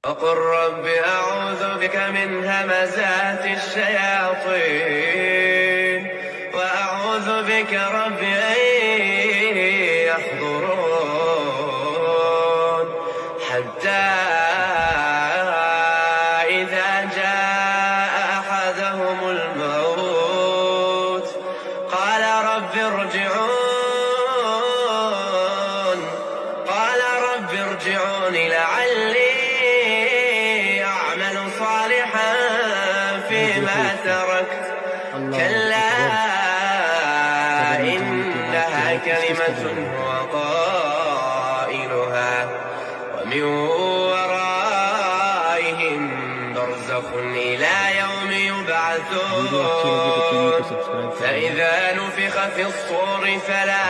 وقل رب أعوذ بك من همزات الشياطين وأعوذ بك رب أن يحضرون حتى إذا جاء أحدهم الموت قال رب ارجعون لعلي أعمل صالحا فيما تركت كلا إنها كلمة هو قائلها ومن ورائهم برزخ إلى يوم يبعثون فإذا نفخ في الصور فلا